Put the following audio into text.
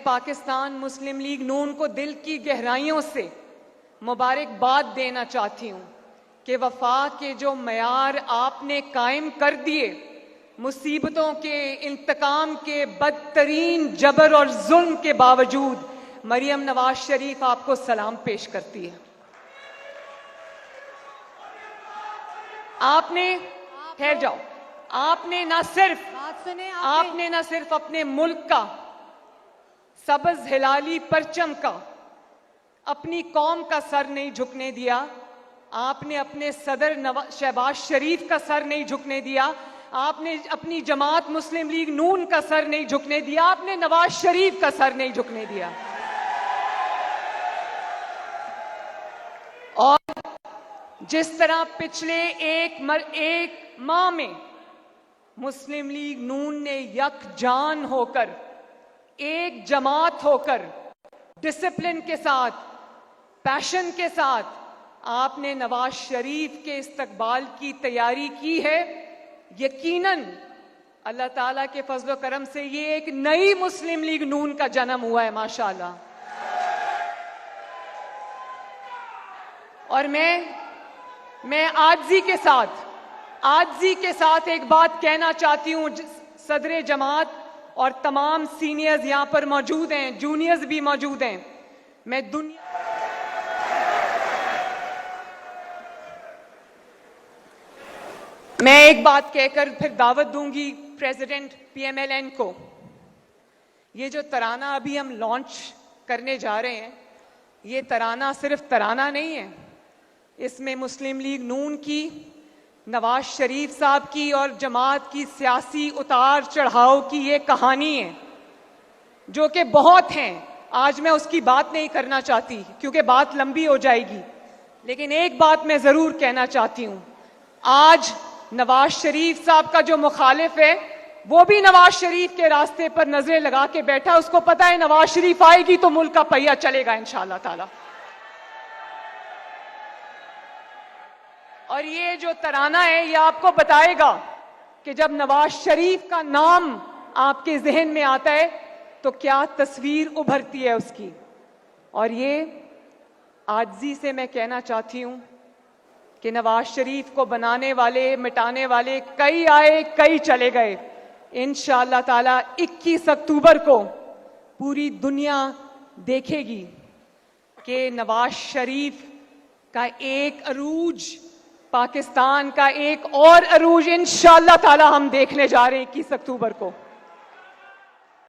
پاکستان مسلم league نون کو دل کی گہرائیوں سے مبارکباد دینا چاہتی ہوں کہ وفا کے جو معیار آپ نے قائم کر دیے، مصیبتوں کے، انتقام کے، بدترین جبر اور ظلم کے باوجود مریم نواز شریف آپ کو سلام پیش کرتی ہے۔ آپ نے ٹھہر جاؤ، آپ نے نہ صرف اپنے ملک کا سبز ہلالی پرچم کا، اپنی قوم کا سر نہیں جھکنے دیا، آپ نے اپنے صدر شہباز شریف کا سر نہیں جھکنے دیا، آپ نے اپنی جماعت مسلم لیگ نون کا سر نہیں جھکنے دیا، آپ نے نواز شریف کا سر نہیں جھکنے دیا۔ اور جس طرح پچھلے ایک ماہ میں مسلم لیگ نون نے یکجان ہو کر، ایک جماعت ہو کر، ڈسپلن کے ساتھ، پیشن کے ساتھ آپ نے نواز شریف کے استقبال کی تیاری کی ہے، یقیناً اللہ تعالیٰ کے فضل و کرم سے یہ ایک نئی مسلم لیگ نون کا جنم ہوا ہے ماشاءاللہ۔ اور میں عاجزی کے ساتھ ایک بات کہنا چاہتی ہوں، صدر جماعت اور تمام سینئرز یہاں پر موجود ہیں، جونیئرز بھی موجود ہیں، میں ایک بات کہہ کر پھر دعوت دوں گی president P M L N کو۔ یہ جو ترانہ ابھی ہم لانچ کرنے جا رہے ہیں، یہ ترانہ صرف ترانہ نہیں ہے، اس میں مسلم لیگ نون کی، نواز شریف صاحب کی اور جماعت کی سیاسی اتار چڑھاؤ کی یہ کہانی ہے، جو کہ بہت ہیں۔ آج میں اس کی بات نہیں کرنا چاہتی کیونکہ بات لمبی ہو جائے گی، لیکن ایک بات میں ضرور کہنا چاہتی ہوں، آج نواز شریف صاحب کا جو مخالف ہے وہ بھی نواز شریف کے راستے پر نظریں لگا کے بیٹھا، اس کو پتا ہے نواز شریف آئے گی تو ملک کا پہیہ چلے گا انشاءاللہ تعالی۔ اور یہ جو ترانہ ہے یہ آپ کو بتائے گا کہ جب نواز شریف کا نام آپ کے ذہن میں آتا ہے تو کیا تصویر ابھرتی ہے اس کی۔ اور یہ عاجزی سے میں کہنا چاہتی ہوں کہ نواز شریف کو بنانے والے، مٹانے والے کئی آئے کئی چلے گئے، انشاءاللہ تعالی 21 اکتوبر کو پوری دنیا دیکھے گی کہ نواز شریف کا ایک عروج، پاکستان کا ایک اور عروج انشاءاللہ تعالی ہم دیکھنے جا رہے ہیں 21 اکتوبر کو۔